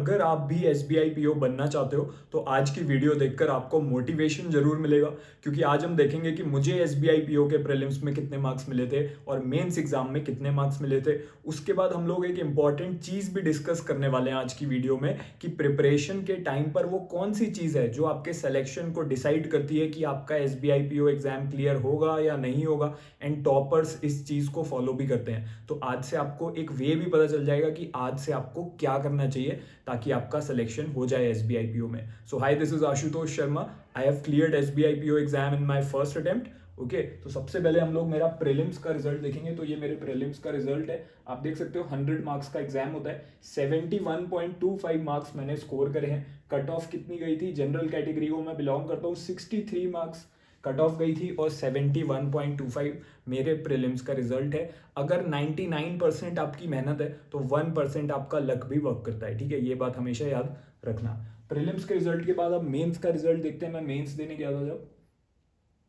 अगर आप भी SBI PO बनना चाहते हो तो आज की वीडियो देखकर आपको मोटिवेशन जरूर मिलेगा, क्योंकि आज हम देखेंगे कि मुझे SBI PO के प्रीलिम्स में कितने मार्क्स मिले थे और मेंस एग्जाम में कितने मार्क्स मिले थे। उसके बाद हम लोग एक इंपॉर्टेंट चीज भी डिस्कस करने वाले हैं आज की वीडियो में कि प्रिपरेशन के टाइम पर वो कौन सी चीज है जो आपके सिलेक्शन को डिसाइड करती है कि आपका SBI PO एग्जाम क्लियर होगा या नहीं होगा। एंड टॉपर्स इस चीज को फॉलो भी करते हैं। तो आज से आपको एक वे भी पता चल जाएगा कि आज से आपको क्या करना चाहिए ताकि आपका सिलेक्शन हो जाए SBI PO में। So hi, this is Ashutosh Sharma. I have cleared SBI PO exam in my first attempt. Okay, तो सबसे पहले हम लोग मेरा प्रीलिम्स का रिजल्ट देखेंगे। तो ये मेरे प्रीलिम्स का रिजल्ट है। आप देख सकते हो 100 मार्क्स का एग्जाम होता है। 71.25 मार्क्स मैंने स्कोर करे हैं। कट ऑफ कितनी गई थी? जनरल कैटेगरी को मैं बिलोंग करता हूँ, 63 मार्क्स कट ऑफ गई थी और 71.25 मेरे प्रीलिम्स का रिजल्ट है। अगर 99% आपकी मेहनत है तो 1% आपका लक भी वर्क करता है। ठीक है, ये बात हमेशा याद रखना। प्रीलिम्स के रिजल्ट के बाद अब मेंस का रिजल्ट देखते हैं। मैं मेंस देने गया था जब,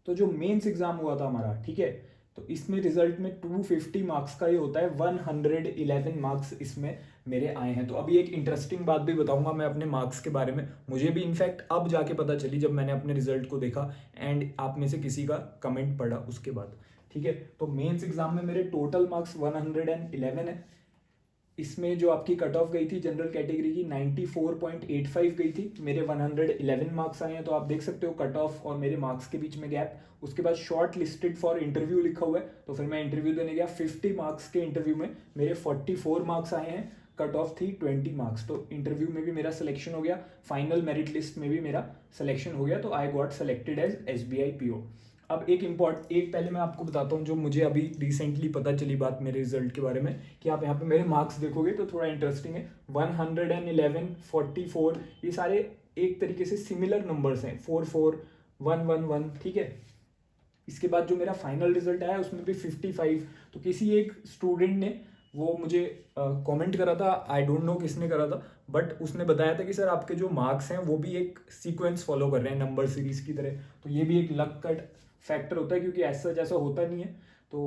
तो जो मेंस एग्जाम हुआ था हमारा, ठीक है, तो इसमें रिजल्ट में 250 मार्क्स का ये होता है। 111 मार्क्स इसमें मेरे आए हैं। तो अभी एक इंटरेस्टिंग बात भी बताऊंगा मैं अपने मार्क्स के बारे में। मुझे भी इनफैक्ट अब जाके पता चली जब मैंने अपने रिजल्ट को देखा एंड आप में से किसी का कमेंट पढ़ा उसके बाद। ठीक है, तो मेंस एग्जाम में मेरे टोटल मार्क्स 111 है। इसमें जो आपकी कट ऑफ गई थी जनरल कैटेगरी की 94.85 गई थी, मेरे 111 मार्क्स आए हैं। तो आप देख सकते हो कट ऑफ और मेरे मार्क्स के बीच में गैप। उसके बाद शॉर्ट लिस्टेड फॉर इंटरव्यू लिखा हुआ है, तो फिर मैं इंटरव्यू देने गया। 50 मार्क्स के इंटरव्यू में मेरे 44 मार्क्स आए हैं। कट ऑफ थी 20 मार्क्स। तो इंटरव्यू में भी मेरा सिलेक्शन हो गया, फाइनल मेरिट लिस्ट में भी मेरा सिलेक्शन हो गया। तो I got selected as SBI PO। अब एक पहले मैं आपको बताता हूँ जो मुझे अभी रिसेंटली पता चली बात मेरे रिजल्ट के बारे में, कि आप यहाँ पे मेरे मार्क्स देखोगे तो थोड़ा इंटरेस्टिंग है। 111, 44, ये सारे एक तरीके से सिमिलर नंबर्स हैं। 44, 111, ठीक है। इसके बाद जो मेरा फाइनल रिजल्ट आया उसमें भी 55। तो किसी एक स्टूडेंट ने वो मुझे कमेंट करा था, आई डोंट नो किसने करा था, बट उसने बताया था कि सर आपके जो मार्क्स हैं वो भी एक सीक्वेंस फॉलो कर रहे हैं नंबर सीरीज की तरह। तो ये भी एक लक का फैक्टर होता है, क्योंकि ऐसा जैसा होता नहीं है। तो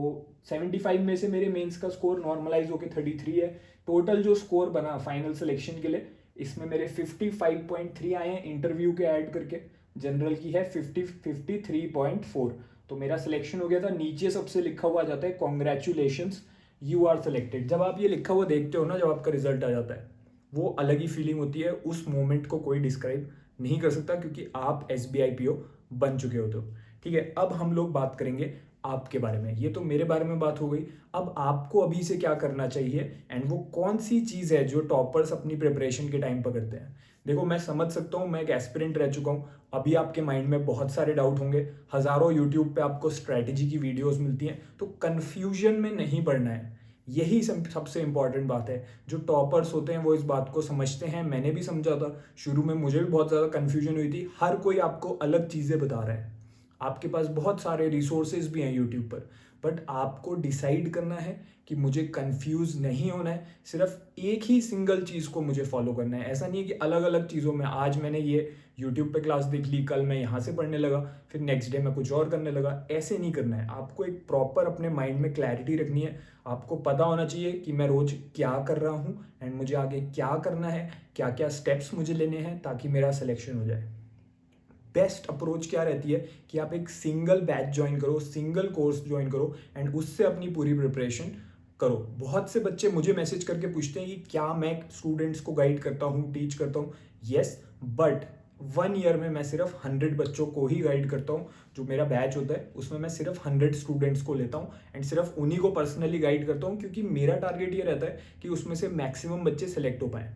75 में से मेरे मेंस का स्कोर नॉर्मलाइज होकर 33 है। टोटल जो स्कोर बना फाइनल सिलेक्शन के लिए, इसमें मेरे 55.3 आए हैं इंटरव्यू के ऐड करके। जनरल की है 53.4। तो मेरा सिलेक्शन हो गया था। नीचे सबसे लिखा हुआ आ जाता है कॉन्ग्रेचुलेशंस, यू आर सिलेक्टेड। जब आप ये लिखा हुआ देखते हो ना, जब आपका रिजल्ट आ जाता है, वो अलग ही फीलिंग होती है। उस मोमेंट को कोई डिस्क्राइब नहीं कर सकता, क्योंकि आप SBI PO बन चुके होते हो। ठीक है, अब हम लोग बात करेंगे आपके बारे में। ये तो मेरे बारे में बात हो गई। अब आपको अभी से क्या करना चाहिए एंड वो कौन सी चीज़ है जो टॉपर्स अपनी प्रिपरेशन के टाइम पर करते हैं। देखो, मैं समझ सकता हूँ, मैं एक एस्पिरेंट रह चुका हूँ। अभी आपके माइंड में बहुत सारे डाउट होंगे। हज़ारों यूट्यूब पे आपको स्ट्रैटेजी की वीडियोस मिलती हैं। तो कन्फ्यूजन में नहीं पड़ना है। यही सबसे इंपॉर्टेंट बात है। जो टॉपर्स होते हैं वो इस बात को समझते हैं। मैंने भी समझा था शुरू में, मुझे भी बहुत ज़्यादा कन्फ्यूजन हुई थी। हर कोई आपको अलग चीज़ें बता रहा है। आपके पास बहुत सारे रिसोर्सेज भी हैं यूट्यूब पर, बट आपको डिसाइड करना है कि मुझे कंफ्यूज नहीं होना है। सिर्फ एक ही सिंगल चीज़ को मुझे फॉलो करना है। ऐसा नहीं है कि अलग अलग चीज़ों में, आज मैंने ये यूट्यूब पे क्लास देख ली, कल मैं यहाँ से पढ़ने लगा, फिर नेक्स्ट डे मैं कुछ और करने लगा। ऐसे नहीं करना है। आपको एक प्रॉपर अपने माइंड में क्लैरिटी रखनी है। आपको पता होना चाहिए कि मैं रोज क्या कर रहा हूँ एंड मुझे आगे क्या करना है, क्या क्या स्टेप्स मुझे लेने हैं ताकि मेरा सिलेक्शन हो जाए। बेस्ट अप्रोच क्या रहती है कि आप एक सिंगल बैच ज्वाइन करो, सिंगल कोर्स ज्वाइन करो एंड उससे अपनी पूरी प्रिपरेशन करो। बहुत से बच्चे मुझे मैसेज करके पूछते हैं कि क्या मैं स्टूडेंट्स को गाइड करता हूँ, टीच करता हूँ। यस, बट 1 ईयर में मैं सिर्फ 100 बच्चों को ही गाइड करता हूँ। जो मेरा बैच होता है उसमें मैं सिर्फ 100 स्टूडेंट्स को लेता हूँ एंड सिर्फ उन्हीं को पर्सनली गाइड करता हूँ, क्योंकि मेरा टारगेट ये रहता है कि उसमें से मैक्सिमम बच्चे सेलेक्ट हो पाएँ।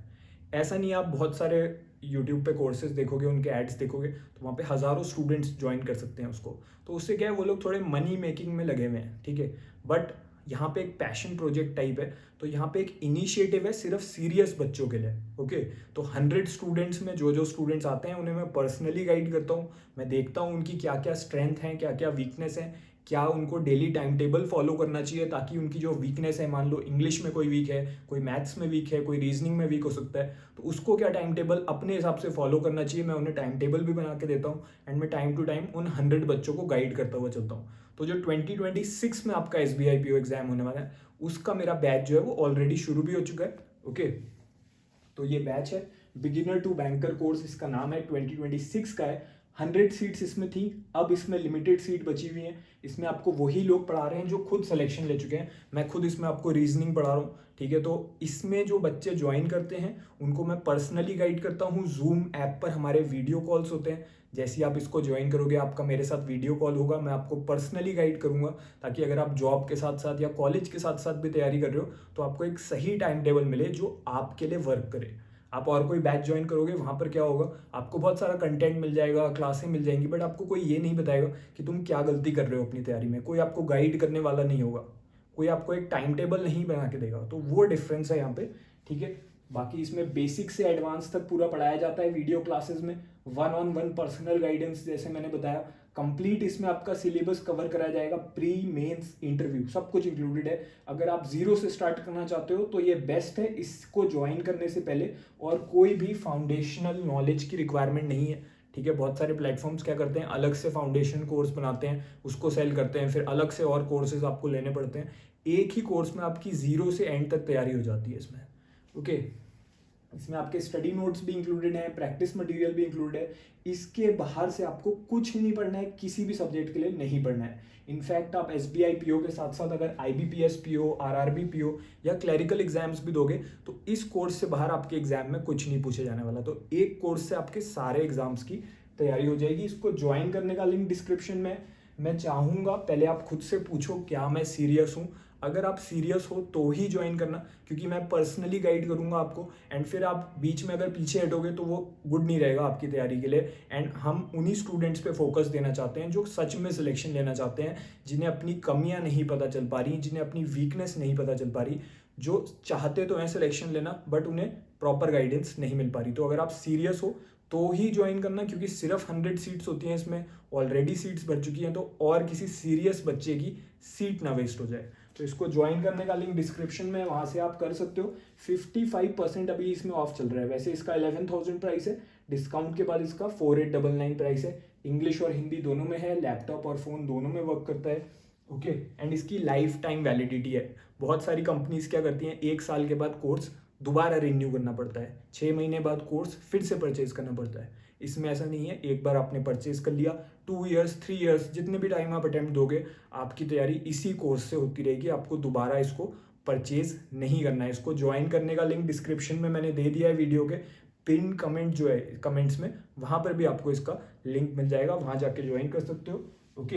ऐसा नहीं, आप बहुत सारे यूट्यूब पे कोर्सेज देखोगे, उनके एड्स देखोगे, तो वहाँ पे हज़ारों स्टूडेंट्स ज्वाइन कर सकते हैं उसको। तो उससे क्या है, वो लोग थोड़े मनी मेकिंग में लगे हुए हैं। ठीक है, बट यहाँ पे एक पैशन प्रोजेक्ट टाइप है। तो यहाँ पे एक इनिशिएटिव है सिर्फ सीरियस बच्चों के लिए। ओके, तो 100 स्टूडेंट्स में जो जो स्टूडेंट्स आते हैं उन्हें मैं पर्सनली गाइड करता हूँ। मैं देखता हूँ उनकी क्या क्या स्ट्रेंथ हैं, क्या क्या वीकनेस हैं, क्या उनको डेली टाइम टेबल फॉलो करना चाहिए ताकि उनकी जो वीकनेस है, मान लो इंग्लिश में कोई वीक है, कोई मैथ्स में वीक है, कोई रीजनिंग में वीक हो सकता है, तो उसको क्या टाइम टेबल अपने हिसाब से फॉलो करना चाहिए। मैं उन्हें टाइम टेबल भी बना के देता हूँ एंड मैं टाइम टू टाइम उन 100 बच्चों को गाइड करता हुआ चलता हूँ। तो जो 2026 में आपका SBI PO एग्जाम होने वाला है, उसका मेरा बैच जो है वो ऑलरेडी शुरू भी हो चुका है। ओके, तो ये बैच है बिगिनर टू बैंकर कोर्स, इसका नाम है, 2026 का है। 100 सीट्स इसमें थी, अब इसमें लिमिटेड सीट बची हुई हैं। इसमें आपको वही लोग पढ़ा रहे हैं जो खुद सिलेक्शन ले चुके हैं। मैं खुद इसमें आपको रीजनिंग पढ़ा रहा हूँ, ठीक है। तो इसमें जो बच्चे ज्वाइन करते हैं उनको मैं पर्सनली गाइड करता हूँ। जूम ऐप पर हमारे वीडियो कॉल्स होते हैं। जैसे ही आप इसको ज्वाइन करोगे आपका मेरे साथ वीडियो कॉल होगा, मैं आपको पर्सनली गाइड करूंगा, ताकि अगर आप जॉब के साथ साथ या कॉलेज के साथ साथ भी तैयारी कर रहे हो तो आपको एक सही टाइम टेबल मिले जो आपके लिए वर्क करे। आप और कोई बैच ज्वाइन करोगे, वहाँ पर क्या होगा, आपको बहुत सारा कंटेंट मिल जाएगा, क्लासें मिल जाएंगी, बट आपको कोई ये नहीं बताएगा कि तुम क्या गलती कर रहे हो अपनी तैयारी में। कोई आपको गाइड करने वाला नहीं होगा, कोई आपको एक टाइम टेबल नहीं बना के देगा। तो वो डिफरेंस है यहाँ पे, ठीक है। बाकी इसमें बेसिक से एडवांस तक पूरा पढ़ाया जाता है वीडियो क्लासेस में। 1-on-1 पर्सनल गाइडेंस, जैसे मैंने बताया, कंप्लीट इसमें आपका सिलेबस कवर कराया जाएगा। प्री मेंस इंटरव्यू सब कुछ इंक्लूडेड है। अगर आप जीरो से स्टार्ट करना चाहते हो तो ये बेस्ट है इसको ज्वाइन करने से पहले, और कोई भी फाउंडेशनल नॉलेज की रिक्वायरमेंट नहीं है, ठीक है। बहुत सारे प्लेटफॉर्म्स क्या करते हैं, अलग से फाउंडेशन कोर्स बनाते हैं, उसको सेल करते हैं, फिर अलग से और कोर्सेज आपको लेने पड़ते हैं। एक ही कोर्स में आपकी जीरो से एंड तक तैयारी हो जाती है इसमें, ओके। इसमें आपके स्टडी नोट्स भी इंक्लूडेड हैं, प्रैक्टिस मटेरियल भी इंक्लूडेड है। इसके बाहर से आपको कुछ नहीं पढ़ना है, किसी भी सब्जेक्ट के लिए नहीं पढ़ना है। इनफैक्ट आप SBI PO के साथ साथ अगर IBPS PO, RRB PO या क्लरिकल एग्जाम्स भी दोगे तो इस कोर्स से बाहर आपके एग्जाम में कुछ नहीं पूछे जाने वाला। तो एक कोर्स से आपके सारे एग्जाम्स की तैयारी हो जाएगी। इसको ज्वाइन करने का लिंक डिस्क्रिप्शन में। मैं चाहूँगा पहले आप खुद से पूछो क्या मैं सीरियस हूँ। अगर आप सीरियस हो तो ही ज्वाइन करना, क्योंकि मैं पर्सनली गाइड करूंगा आपको। एंड फिर आप बीच में अगर पीछे हटोगे तो वो गुड नहीं रहेगा आपकी तैयारी के लिए। एंड हम उन्हीं स्टूडेंट्स पे फोकस देना चाहते हैं जो सच में सिलेक्शन लेना चाहते हैं, जिन्हें अपनी कमियां नहीं पता चल पा रही, जिन्हें अपनी वीकनेस नहीं पता चल पा रही, जो चाहते तो हैं सिलेक्शन लेना बट उन्हें प्रॉपर गाइडेंस नहीं मिल पा रही। तो अगर आप सीरियस हो तो ही ज्वाइन करना, क्योंकि सिर्फ 100 सीट्स होती हैं इसमें, ऑलरेडी सीट्स भर चुकी हैं, तो और किसी सीरियस बच्चे की सीट ना वेस्ट हो जाए। तो इसको ज्वाइन करने का लिंक डिस्क्रिप्शन में, वहाँ से आप कर सकते हो। 55% अभी इसमें ऑफ चल रहा है। वैसे इसका 11,000 प्राइस है, डिस्काउंट के बाद इसका 4,899 प्राइस है। इंग्लिश और हिंदी दोनों में है, लैपटॉप और फ़ोन दोनों में वर्क करता है, ओके। एंड इसकी लाइफ टाइम वैलिडिटी है। बहुत सारी कंपनीज क्या करती हैं, 1 साल के बाद कोर्स दोबारा रिन्यू करना पड़ता है, 6 महीने बाद कोर्स फिर से परचेज करना पड़ता है। इसमें ऐसा नहीं है, एक बार आपने परचेज कर लिया, 2 ईयर्स 3 ईयर्स जितने भी टाइम आप अटेम्प्ट दोगे आपकी तैयारी इसी कोर्स से होती रहेगी। आपको दोबारा इसको परचेज नहीं करना है। इसको ज्वाइन करने का लिंक डिस्क्रिप्शन में मैंने दे दिया है, वीडियो के पिन कमेंट जो है कमेंट्स में, वहाँ पर भी आपको इसका लिंक मिल जाएगा, वहाँ जाके ज्वाइन कर सकते हो, ओके।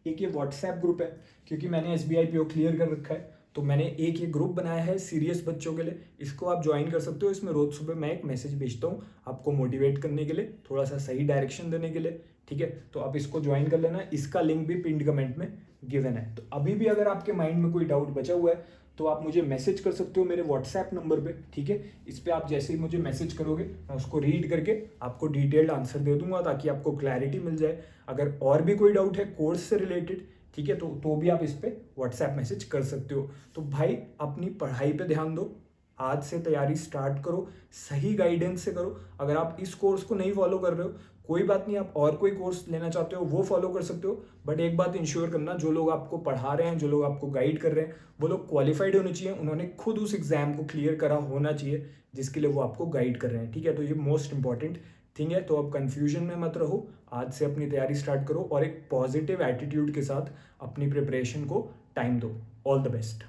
एक ये व्हाट्सएप ग्रुप है, क्योंकि मैंने SBI PO क्लियर कर रखा है तो मैंने एक ये ग्रुप बनाया है सीरियस बच्चों के लिए। इसको आप ज्वाइन कर सकते हो। इसमें रोज सुबह मैं एक मैसेज भेजता हूँ आपको मोटिवेट करने के लिए, थोड़ा सा सही डायरेक्शन देने के लिए, ठीक है। तो आप इसको ज्वाइन कर लेना, इसका लिंक भी पिन कमेंट में गिवन है। तो अभी भी अगर आपके माइंड में कोई डाउट बचा हुआ है तो आप मुझे मैसेज कर सकते हो मेरे व्हाट्सएप नंबर पे, ठीक है। इस पर आप जैसे ही मुझे मैसेज करोगे मैं उसको रीड करके आपको डिटेल्ड आंसर दे दूंगा, ताकि आपको क्लैरिटी मिल जाए। अगर और भी कोई डाउट है कोर्स से रिलेटेड, ठीक है, तो भी आप इस पर व्हाट्सएप मैसेज कर सकते हो। तो भाई अपनी पढ़ाई पे ध्यान दो, आज से तैयारी स्टार्ट करो, सही गाइडेंस से करो। अगर आप इस कोर्स को नहीं फॉलो कर रहे हो कोई बात नहीं, आप और कोई कोर्स लेना चाहते हो वो फॉलो कर सकते हो, बट एक बात इंश्योर करना, जो लोग आपको पढ़ा रहे हैं, जो लोग आपको गाइड कर रहे हैं, वो लोग क्वालिफाइड होने चाहिए, उन्होंने खुद उस एग्जाम को क्लियर करा होना चाहिए जिसके लिए वो आपको गाइड कर रहे हैं, ठीक है। तो ये मोस्ट इंपॉर्टेंट थिंग है। तो अब कंफ्यूजन में मत रहो, आज से अपनी तैयारी स्टार्ट करो और एक पॉजिटिव एटीट्यूड के साथ अपनी प्रिपरेशन को टाइम दो। All the best.